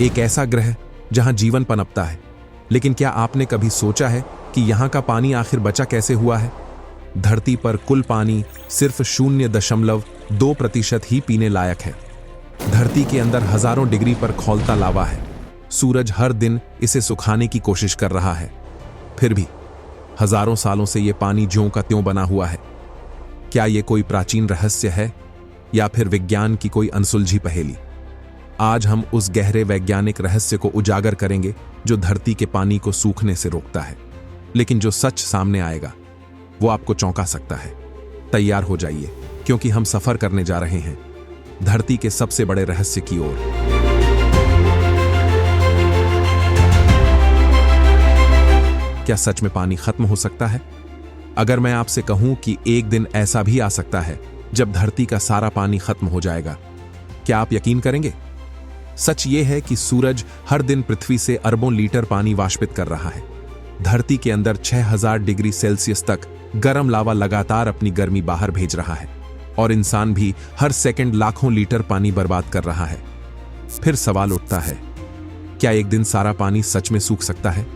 एक ऐसा ग्रह जहां जीवन पनपता है। लेकिन क्या आपने कभी सोचा है कि यहां का पानी आखिर बचा कैसे हुआ है? धरती पर कुल पानी सिर्फ 0.2% ही पीने लायक है। धरती के अंदर हजारों डिग्री पर खौलता लावा है। सूरज हर दिन इसे सुखाने की कोशिश कर रहा है, फिर भी हजारों सालों से यह पानी ज्यों का त्यों बना हुआ है। क्या यह कोई प्राचीन रहस्य है या फिर विज्ञान की कोई अनसुलझी पहेली? आज हम उस गहरे वैज्ञानिक रहस्य को उजागर करेंगे जो धरती के पानी को सूखने से रोकता है। लेकिन जो सच सामने आएगा वो आपको चौंका सकता है। तैयार हो जाइए, क्योंकि हम सफर करने जा रहे हैं धरती के सबसे बड़े रहस्य की ओर। क्या सच में पानी खत्म हो सकता है? अगर मैं आपसे कहूं कि एक दिन ऐसा भी आ सकता है जब धरती का सारा पानी खत्म हो जाएगा, क्या आप यकीन करेंगे? सच ये है कि सूरज हर दिन पृथ्वी से अरबों लीटर पानी वाष्पित कर रहा है। धरती के अंदर 6000 डिग्री सेल्सियस तक गर्म लावा लगातार अपनी गर्मी बाहर भेज रहा है, और इंसान भी हर सेकंड लाखों लीटर पानी बर्बाद कर रहा है। फिर सवाल उठता है, क्या एक दिन सारा पानी सच में सूख सकता है?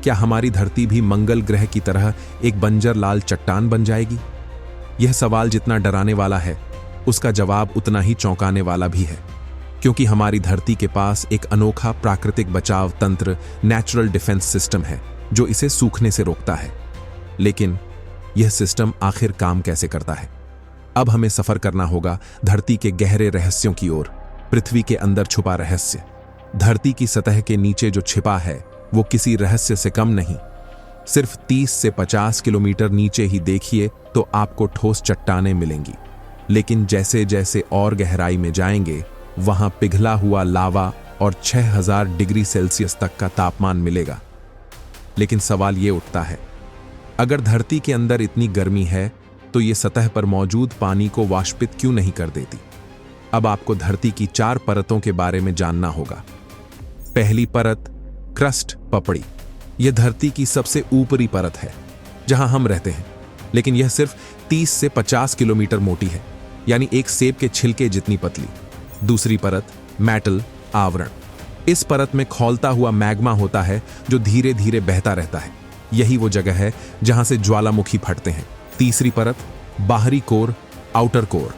क्या हमारी धरती भी मंगल ग्रह की तरह एक बंजर लाल चट्टान बन जाएगी? यह सवाल जितना डराने वाला है, उसका जवाब उतना ही चौंकाने वाला भी है, क्योंकि हमारी धरती के पास एक अनोखा प्राकृतिक बचाव तंत्र, नेचुरल डिफेंस सिस्टम है जो इसे सूखने से रोकता है। लेकिन यह सिस्टम आखिर काम कैसे करता है? अब हमें सफर करना होगा धरती के गहरे रहस्यों की ओर। पृथ्वी के अंदर छुपा रहस्य। धरती की सतह के नीचे जो छिपा है वो किसी रहस्य से कम नहीं। सिर्फ 30 से 50 किलोमीटर नीचे ही देखिए तो आपको ठोस चट्टानें मिलेंगी। लेकिन जैसे जैसे और गहराई में जाएंगे, वहां पिघला हुआ लावा और 6000 डिग्री सेल्सियस तक का तापमान मिलेगा। लेकिन सवाल यह उठता है, अगर धरती के अंदर इतनी गर्मी है तो यह सतह पर मौजूद पानी को वाष्पित क्यों नहीं कर देती? अब आपको धरती की 4 परतों के बारे में जानना होगा। पहली परत, क्रस्ट, पपड़ी। यह धरती की सबसे ऊपरी परत है जहां हम रहते हैं, लेकिन यह सिर्फ 30 से 50 किलोमीटर मोटी है, यानी एक सेब के छिलके जितनी पतली। दूसरी परत, मैटल, आवरण। इस परत में खौलता हुआ मैग्मा होता है जो धीरे धीरे बहता रहता है। यही वो जगह है जहां से ज्वालामुखी फटते हैं। तीसरी परत, बाहरी कोर, आउटर कोर।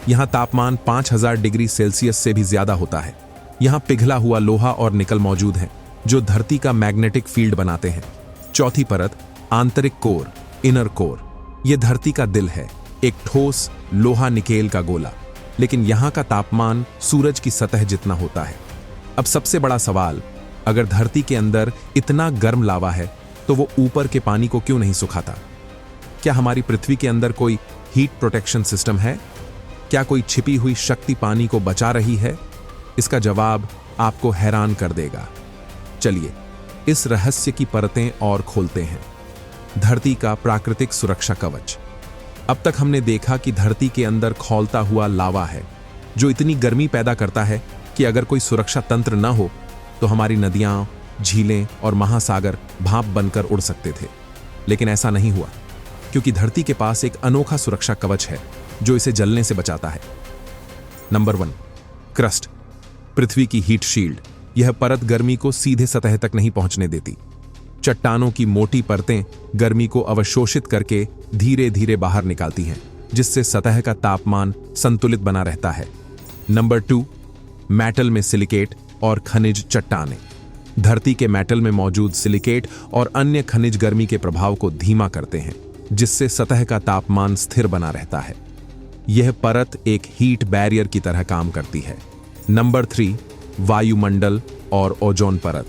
यहां तापमान 5000 डिग्री सेल्सियस से भी ज्यादा होता है। यहां पिघला हुआ लोहा और निकल मौजूद है जो धरती का मैग्नेटिक फील्ड बनाते हैं। चौथी परत, आंतरिक कोर, इनर कोर। यह धरती का दिल है, एक ठोस लोहा निकेल का गोला। लेकिन यहां का तापमान सूरज की सतह जितना होता है। अब सबसे बड़ा सवाल, अगर धरती के अंदर इतना गर्म लावा है तो वो ऊपर के पानी को क्यों नहीं सुखाता? क्या हमारी पृथ्वी के अंदर कोई हीट प्रोटेक्शन सिस्टम है? क्या कोई छिपी हुई शक्ति पानी को बचा रही है? इसका जवाब आपको हैरान कर देगा। चलिए इस रहस्य की परतें और खोलते हैं। धरती का प्राकृतिक सुरक्षा कवच। अब तक हमने देखा कि धरती के अंदर खौलता हुआ लावा है जो इतनी गर्मी पैदा करता है कि अगर कोई सुरक्षा तंत्र न हो तो हमारी नदियां, झीलें और महासागर भाप बनकर उड़ सकते थे। लेकिन ऐसा नहीं हुआ, क्योंकि धरती के पास एक अनोखा सुरक्षा कवच है जो इसे जलने से बचाता है। नंबर 1, क्रस्ट, पृथ्वी की हीट शील्ड। यह परत गर्मी को सीधे सतह तक नहीं पहुंचने देती। चट्टानों की मोटी परतें गर्मी को अवशोषित करके धीरे धीरे बाहर निकालती हैं, जिससे सतह का तापमान संतुलित बना रहता है। नंबर 2, मेटल में सिलिकेट और खनिज चट्टानें। धरती के मेटल में मौजूद सिलिकेट और अन्य खनिज गर्मी के प्रभाव को धीमा करते हैं, जिससे सतह का तापमान स्थिर बना रहता है। यह परत एक हीट बैरियर की तरह काम करती है। नंबर 3, वायुमंडल और ओजोन परत।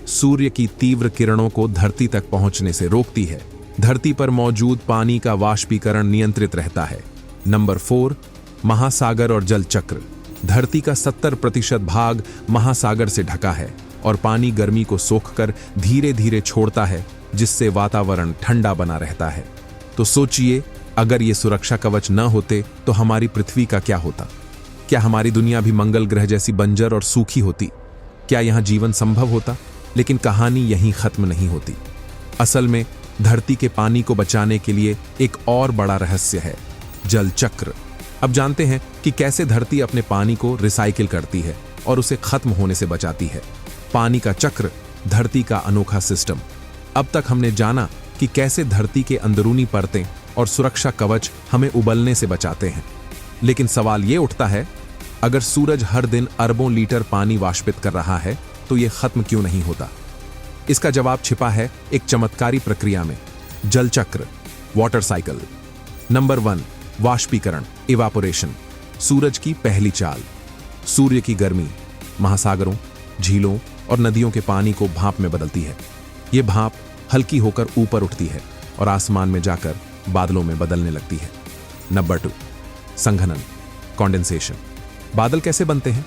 सूर्य की तीव्र किरणों को धरती तक पहुंचने से रोकती है। धरती पर मौजूद पानी का वाष्पीकरण नियंत्रित रहता है। नंबर 4, महासागर और जल चक्र। धरती का 70% भाग महासागर से ढका है और पानी गर्मी को सोखकर धीरे धीरे छोड़ता है, जिससे वातावरण ठंडा बना रहता है। तो सोचिए, अगर ये सुरक्षा कवच न होते तो हमारी पृथ्वी का क्या होता? क्या हमारी दुनिया भी मंगल ग्रह जैसी बंजर और सूखी होती? क्या यहाँ जीवन संभव होता? लेकिन कहानी यहीं खत्म नहीं होती। असल में धरती के पानी को बचाने के लिए एक और बड़ा रहस्य है, जल चक्र। अब जानते हैं कि कैसे धरती अपने पानी को रिसाइकिल करती है और उसे खत्म होने से बचाती है। पानी का चक्र, धरती का अनोखा सिस्टम। अब तक हमने जाना कि कैसे धरती के अंदरूनी परतें और सुरक्षा कवच हमें उबलने से बचाते हैं। लेकिन सवाल ये उठता है, अगर सूरज हर दिन अरबों लीटर पानी वाष्पित कर रहा है तो यह खत्म क्यों नहीं होता? इसका जवाब छिपा है एक चमत्कारी प्रक्रिया में, जल चक्र, वाटर साइकिल। नंबर 1, वाष्पीकरण, इवापोरेशन। सूरज की पहली चाल। सूर्य की गर्मी महासागरों, झीलों और नदियों के पानी को भाप में बदलती है। यह भाप हल्की होकर ऊपर उठती है और आसमान में जाकर बादलों में बदलने लगती है। नंबर 2, संघनन, कंडेंसेशन। बादल कैसे बनते हैं?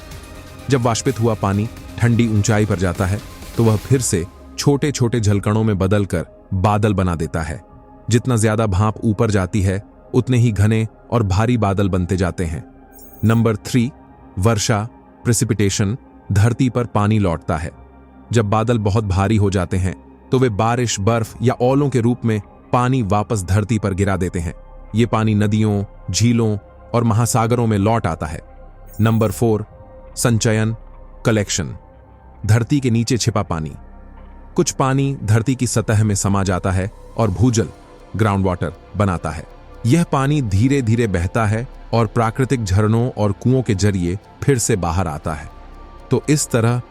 जब वाष्पित हुआ पानी ठंडी ऊंचाई पर जाता है तो वह फिर से छोटे छोटे झलकणों में बदलकर बादल बना देता है। जितना ज्यादा भाप ऊपर जाती है उतने ही घने और भारी बादल बनते जाते हैं। नंबर 3, वर्षा, प्रेसिपिटेशन। धरती पर पानी लौटता है। जब बादल बहुत भारी हो जाते हैं तो वे बारिश, बर्फ या ओलों के रूप में पानी वापस धरती पर गिरा देते हैं। ये पानी नदियों, झीलों और महासागरों में लौट आता है। नंबर 4, संचयन, कलेक्शन। धरती के नीचे छिपा पानी। कुछ पानी धरती की सतह में समा जाता है और भूजल, ग्राउंड वाटर बनाता है। यह पानी धीरे धीरे बहता है और प्राकृतिक झरनों और कुओं के जरिए फिर से बाहर आता है। तो इस तरह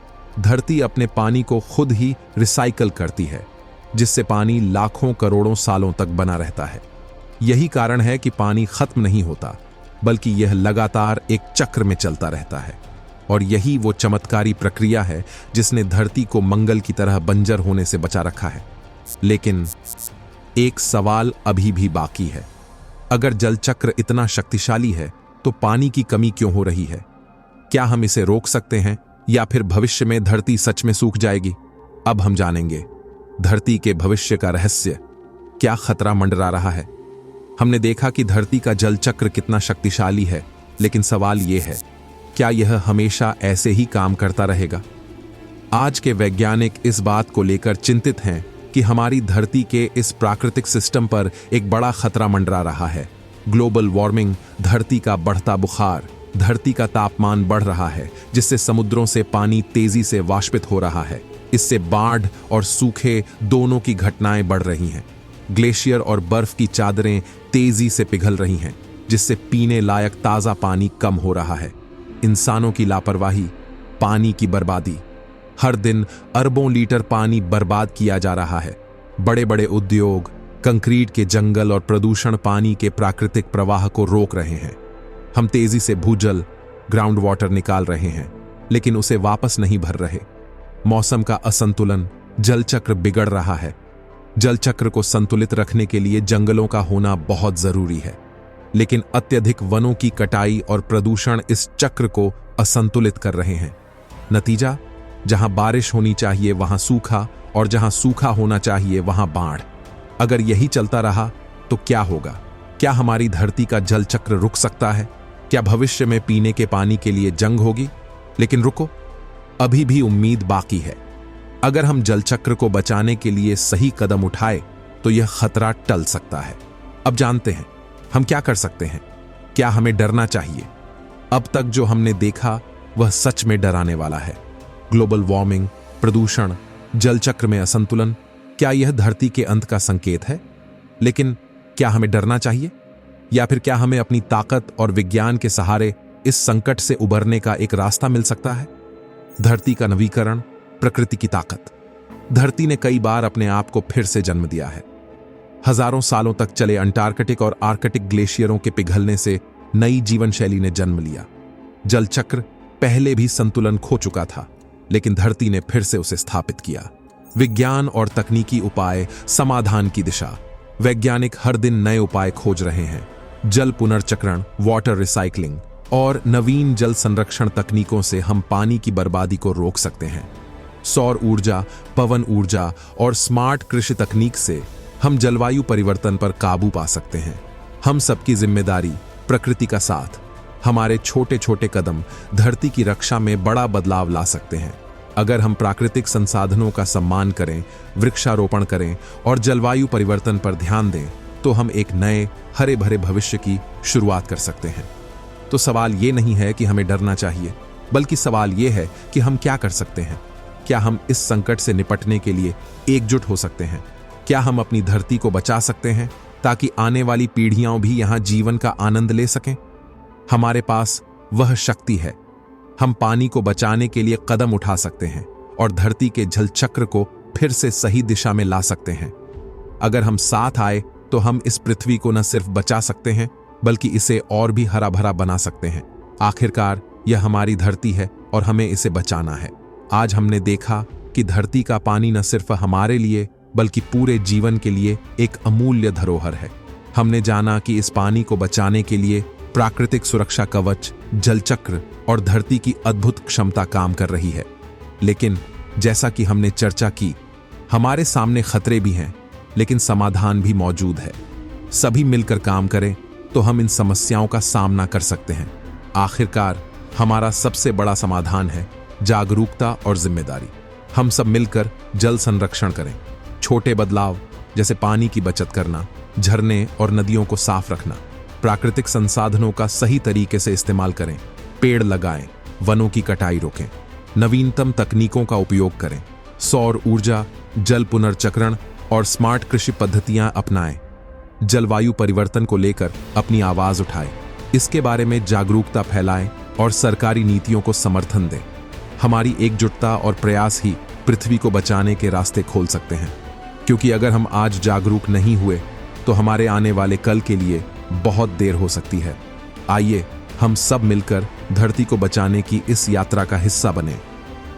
धरती अपने पानी को खुद ही रिसाइकल करती है, जिससे पानी लाखों करोड़ों सालों तक बना रहता है। यही कारण है कि पानी खत्म नहीं होता, बल्कि यह लगातार एक चक्र में चलता रहता है। और यही वो चमत्कारी प्रक्रिया है जिसने धरती को मंगल की तरह बंजर होने से बचा रखा है। लेकिन एक सवाल अभी भी बाकी है। अगर जल चक्र इतना शक्तिशाली है तो पानी की कमी क्यों हो रही है? क्या हम इसे रोक सकते हैं या फिर भविष्य में धरती सच में सूख जाएगी? अब हम जानेंगे धरती के भविष्य का रहस्य। क्या खतरा मंडरा रहा है? हमने देखा कि धरती का जल चक्र कितना शक्तिशाली है, लेकिन सवाल यह है, क्या यह हमेशा ऐसे ही काम करता रहेगा? आज के वैज्ञानिक इस बात को लेकर चिंतित हैं कि हमारी धरती के इस प्राकृतिक सिस्टम पर एक बड़ा खतरा मंडरा रहा है। ग्लोबल वार्मिंग, धरती का बढ़ता बुखार, धरती का तापमान बढ़ रहा है, जिससे समुद्रों से पानी तेजी से वाष्पित हो रहा है। इससे बाढ़ और सूखे दोनों की घटनाएं बढ़ रही हैं। ग्लेशियर और बर्फ की चादरें तेजी से पिघल रही हैं, जिससे पीने लायक ताजा पानी कम हो रहा है। इंसानों की लापरवाही, पानी की बर्बादी। हर दिन अरबों लीटर पानी बर्बाद किया जा रहा है। बड़े बड़े उद्योग, कंक्रीट के जंगल और प्रदूषण पानी के प्राकृतिक प्रवाह को रोक रहे हैं। हम तेजी से भूजल, ग्राउंड वाटर निकाल रहे हैं, लेकिन उसे वापस नहीं भर रहे। मौसम का असंतुलन, जल चक्र बिगड़ रहा है। जल चक्र को संतुलित रखने के लिए जंगलों का होना बहुत जरूरी है, लेकिन अत्यधिक वनों की कटाई और प्रदूषण इस चक्र को असंतुलित कर रहे हैं। नतीजा, जहां बारिश होनी चाहिए वहां सूखा, और जहां सूखा होना चाहिए वहां बाढ़। अगर यही चलता रहा तो क्या होगा? क्या हमारी धरती का जल चक्र रुक सकता है? क्या भविष्य में पीने के पानी के लिए जंग होगी? लेकिन रुको, अभी भी उम्मीद बाकी है। अगर हम जल चक्र को बचाने के लिए सही कदम उठाए तो यह खतरा टल सकता है। अब जानते हैं हम क्या कर सकते हैं। क्या हमें डरना चाहिए? अब तक जो हमने देखा वह सच में डराने वाला है। ग्लोबल वार्मिंग, प्रदूषण, जल चक्र में असंतुलन, क्या यह धरती के अंत का संकेत है? लेकिन क्या हमें डरना चाहिए, या फिर क्या हमें अपनी ताकत और विज्ञान के सहारे इस संकट से उबरने का एक रास्ता मिल सकता है? धरती का नवीकरण, प्रकृति की ताकत। धरती ने कई बार अपने आप को फिर से जन्म दिया है। हजारों सालों तक चले अंटार्कटिक और आर्कटिक ग्लेशियरों के पिघलने से नई जीवन शैली ने जन्म लिया। जल चक्र पहले भी संतुलन खो चुका था, लेकिन धरती ने फिर से उसे स्थापित किया। विज्ञान और तकनीकी उपाय, समाधान की दिशा। वैज्ञानिक हर दिन नए उपाय खोज रहे हैं। जल पुनर्चक्रण, वाटर रिसाइकलिंग और नवीन जल संरक्षण तकनीकों से हम पानी की बर्बादी को रोक सकते हैं। सौर ऊर्जा, पवन ऊर्जा और स्मार्ट कृषि तकनीक से हम जलवायु परिवर्तन पर काबू पा सकते हैं। हम सबकी जिम्मेदारी, प्रकृति का साथ, हमारे छोटे छोटे कदम धरती की रक्षा में बड़ा बदलाव ला सकते हैं। अगर हम प्राकृतिक संसाधनों का सम्मान करें, वृक्षारोपण करें और जलवायु परिवर्तन पर ध्यान दें, तो हम एक नए हरे भरे भविष्य की शुरुआत कर सकते हैं। तो सवाल ये नहीं है कि हमें डरना चाहिए, बल्कि सवाल यह है कि हम क्या कर सकते हैं। क्या हम इस संकट से निपटने के लिए एकजुट हो सकते हैं? क्या हम अपनी धरती को बचा सकते हैं ताकि आने वाली पीढ़ियां भी यहां जीवन का आनंद ले सकें? हमारे पास वह शक्ति है। हम पानी को बचाने के लिए कदम उठा सकते हैं और धरती के जलचक्र को फिर से सही दिशा में ला सकते हैं। अगर हम साथ आए तो हम इस पृथ्वी को न सिर्फ बचा सकते हैं बल्कि इसे और भी हरा भरा बना सकते हैं। आखिरकार यह हमारी धरती है और हमें इसे बचाना है। आज हमने देखा कि धरती का पानी न सिर्फ हमारे लिए बल्कि पूरे जीवन के लिए एक अमूल्य धरोहर है। हमने जाना कि इस पानी को बचाने के लिए प्राकृतिक सुरक्षा कवच, जलचक्र और धरती की अद्भुत क्षमता काम कर रही है। लेकिन जैसा कि हमने चर्चा की, हमारे सामने खतरे भी हैं, लेकिन समाधान भी मौजूद है। सभी मिलकर काम करें तो हम इन समस्याओं का सामना कर सकते हैं। आखिरकार हमारा सबसे बड़ा समाधान है जागरूकता और जिम्मेदारी। हम सब मिलकर जल संरक्षण करें। छोटे बदलाव जैसे पानी की बचत करना, झरने और नदियों को साफ रखना, प्राकृतिक संसाधनों का सही तरीके से इस्तेमाल करें, पेड़ लगाएं, वनों की कटाई रोकें, नवीनतम तकनीकों का उपयोग करें, सौर ऊर्जा, जल पुनर्चक्रण और स्मार्ट कृषि पद्धतियां अपनाएं। जलवायु परिवर्तन को लेकर अपनी आवाज उठाएं, इसके बारे में जागरूकता फैलाएं और सरकारी नीतियों को समर्थन दें। हमारी एकजुटता और प्रयास ही पृथ्वी को बचाने के रास्ते खोल सकते हैं, क्योंकि अगर हम आज जागरूक नहीं हुए तो हमारे आने वाले कल के लिए बहुत देर हो सकती है। आइए हम सब मिलकर धरती को बचाने की इस यात्रा का हिस्सा बने।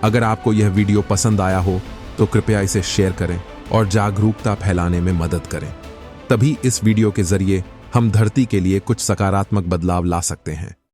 अगर आपको यह वीडियो पसंद आया हो तो कृपया इसे शेयर करें और जागरूकता फैलाने में मदद करें। तभी इस वीडियो के जरिए हम धरती के लिए कुछ सकारात्मक बदलाव ला सकते हैं।